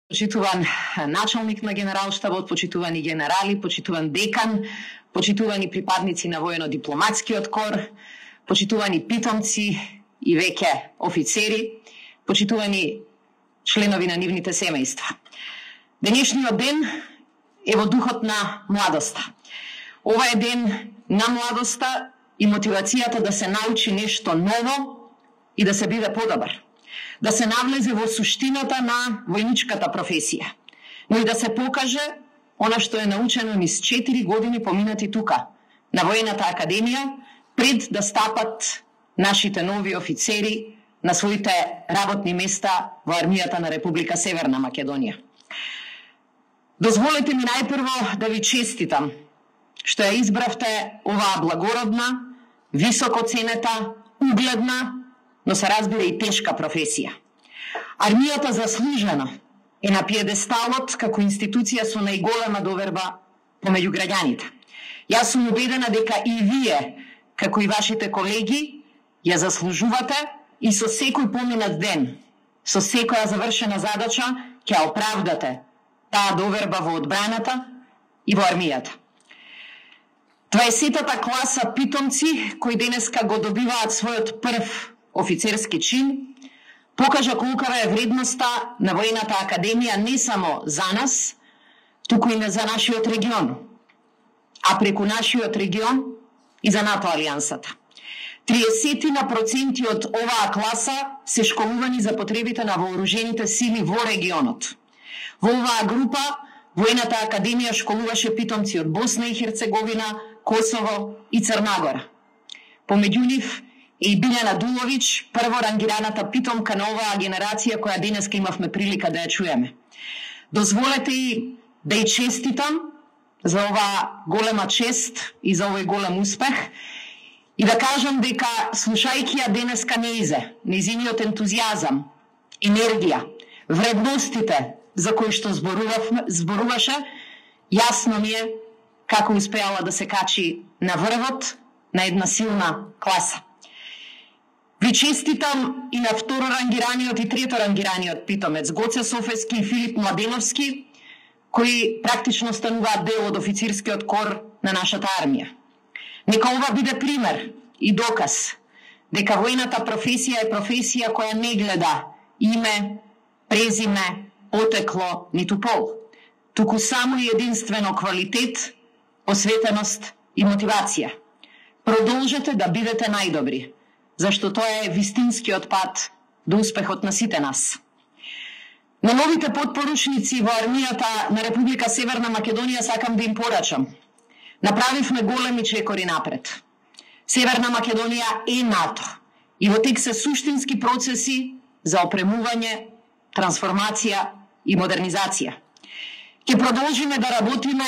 Почитуван началник на генералштабот, почитувани генерали, почитуван декан, почитувани припадници на воено-дипломатскиот кор, почитувани питомци и веќе офицери, почитувани членови на нивните семејства. Денешниот ден е во духот на младоста. Ова е ден на младоста и мотивацијата да се научи нешто ново и да се биде подобар. Да се навлезе во суштината на војничката професија, но и да се покаже она што е научено низ 4 години поминати тука, на Војната академија, пред да стапат нашите нови офицери на своите работни места во армијата на Република Северна Македонија. Дозволете ми најпрво да ви честитам што ја избравте оваа благородна, високо ценета, угледна, но се разбира и тешка професија. Армијата заслужено е на пиедесталот како институција со најголема доверба помеѓу граѓаните. Јас сум убедена дека и вие, како и вашите колеги, ја заслужувате и со секој поминат ден, со секоја завршена задача, ќе оправдате таа доверба во одбраната и во армијата. 20-та класа питомци кои денеска го добиваат својот прв офицерски чин, покажа колкава е вредноста на Војната академија не само за нас, туку и за нашиот регион, а преку нашиот регион и за НАТО алијансата. 30% од оваа класа се школувани за потребите на вооружените сили во регионот. Во оваа група Војната академија школуваше питомци од Босна и Херцеговина, Косово и Црна Гора. Помеѓу нив е и Билјана Дуловиќ, прво рангираната питомка на оваа генерација која денеска имавме прилика да ја чуеме. Дозволете и да ја честитам за оваа голема чест и за овој голем успех и да кажам дека слушајќи ја денеска нејзиниот ентузијазам, енергија, вредностите за кои што зборуваше, јасно ми е како успеала да се качи на врвот на една силна класа. Ви честитам и на второ рангираниот и трето рангираниот питомец Гоце Софески и Филип Младеновски, кои практично стануваат дел од официрскиот кор на нашата армија. Нека ова биде пример и доказ дека војната професија е професија која не гледа име, презиме, потекло, ниту пол, туку само и единствено квалитет, посветеност и мотивација. Продолжете да бидете најдобри, зашто тоа е вистинскиот пат до успехот на сите нас. На новите потпоручници во армијата на Република Северна Македонија сакам да им порачам. Направивме големи чекори напред. Северна Македонија е НАТО и во тек се суштински процеси за опремување, трансформација и модернизација. Ќе продолжиме да работиме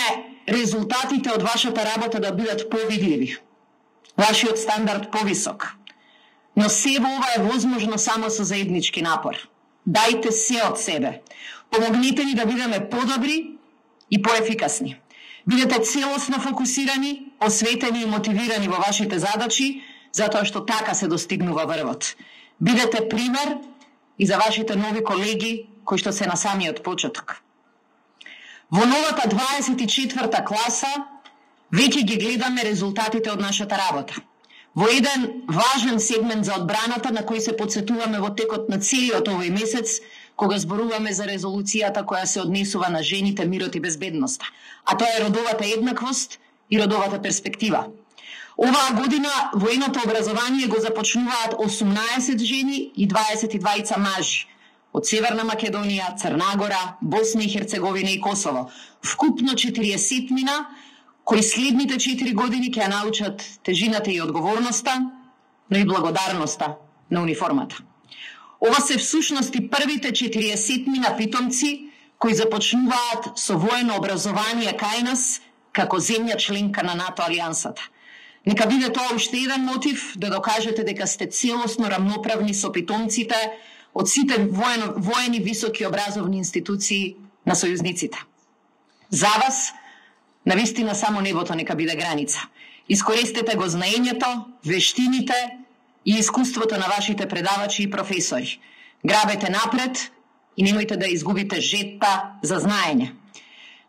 резултатите од вашата работа да бидат повидливи, вашиот стандард повисок. Но се во ова е возможно само со заеднички напор. Дајте се од себе. Помогнете ни да бидеме подобри и поефикасни. Бидете целосно фокусирани, осветени и мотивирани во вашите задачи, затоа што така се достигнува врвот. Бидете пример и за вашите нови колеги кои што се на самиот почеток. Во новата 24-та класа веќе ги гледаме резултатите од нашата работа. Во еден важен сегмент за одбраната на кој се подсетуваме во текот на целиот овој месец, кога зборуваме за резолуцијата која се однесува на жените, мирот и безбедноста, а тоа е родовата еднаквост и родовата перспектива. Оваа година војното образование го започнуваат 18 жени и 22 мажи од Северна Македонија, Црна Гора, Босна и Херцеговина и Косово. Вкупно 40 кои следните 4 години ќе ја научат тежината и одговорноста, но и благодарноста на униформата. Ова се всушност и првите 40 питомци кои започнуваат со воено образование кај нас како земја членка на НАТО алијансата. Нека биде тоа уште еден мотив да докажете дека сте целосно рамноправни со питомците од сите воени високи образовни институции на сојузниците. За вас, навистина само небото нека биде граница. Искористете го знаењето, вештините и искуството на вашите предавачи и професори. Грабете напред и немојте да изгубите жетта за знаење.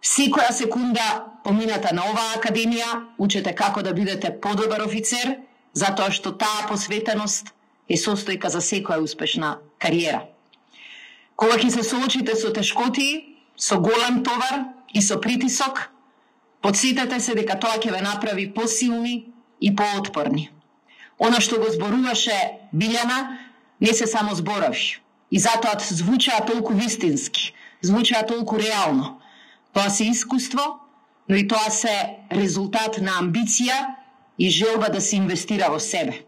Секоја секунда помината на оваа академија учете како да бидете подобар офицер, затоа што таа посветеност е состојка за секоја успешна кариера. Кога ќе се соочите со тешкоти, со голем товар и со притисок, подсетете се дека тоа ќе ве направи посилни и поотпорни. Она што го зборуваше Билјана не се само зборови. И затоа звучаа толку вистински, звучаа толку реално. Тоа се искуство, но и тоа се резултат на амбиција и желба да се инвестира во себе.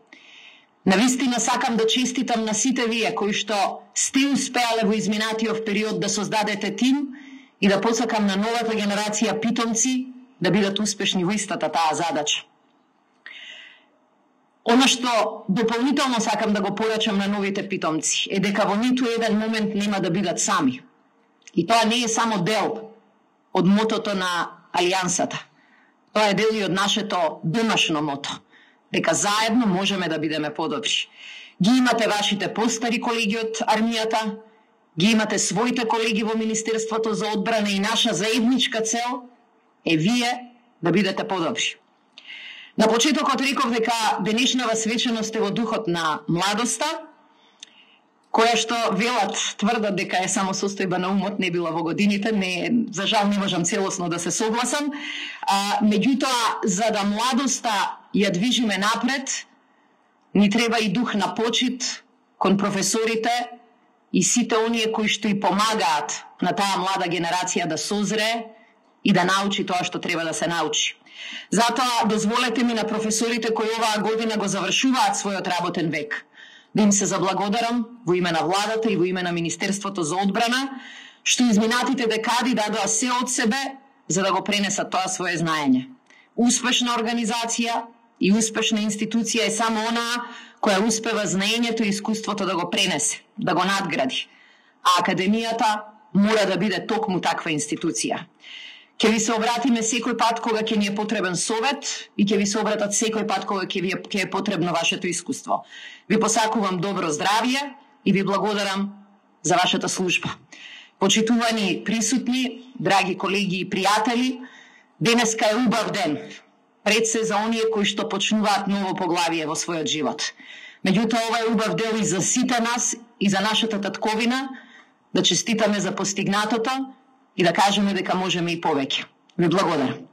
Навистина сакам да честитам на сите вие кои што сте успеале во изминатиот период да создадете тим и да посакам на новата генерација питомци да бидат успешни во истата таа задача. Оно што дополнително сакам да го порачам на новите питомци е дека во ниту еден момент нема да бидат сами. И тоа не е само дел од мотото на Алијансата. Тоа е дел и од нашето домашно мото, дека заедно можеме да бидеме подобри. Ги имате вашите постари колеги од армијата, ги имате своите колеги во Министерството за одбрана и наша заедничка цел е вие да бидете подобри. На почетокот реков дека денешнава свеченост е во духот на младоста, која што велат тврдат дека е само состојба на умот, не била во годините, за жал не можам целосно да се согласам. Меѓутоа, за да младоста ја движиме напред, ни треба и дух на почит кон професорите и сите оние кои што и помагаат на таа млада генерација да созре и да научи тоа што треба да се научи. Затоа дозволете ми на професорите кои оваа година го завршуваат својот работен век да им се заблагодарам во име на владата и во име на Министерството за одбрана, што изминатите декади дадоа се од себе за да го пренесат тоа свое знаење. Успешна организација и успешна институција е само онаа која успева знаењето и искуството да го пренесе, да го надгради. А академијата мора да биде токму таква институција. Ќе ви се обратиме секој пат кога ќе ни е потребен совет и ќе ви се обратат секој пат кога ќе е потребно вашето искуство. Ви посакувам добро здравје и ви благодарам за вашата служба. Почитувани присутни, драги колеги и пријатели, денеска е убав ден, пред се за оние кои што почнуваат ново поглавие во својот живот. Меѓутоа, ова е убав дел и за сите нас и за нашата татковина, да честитаме за постигнатото и да кажеме дека можеме и повеќе. Ви благодарам.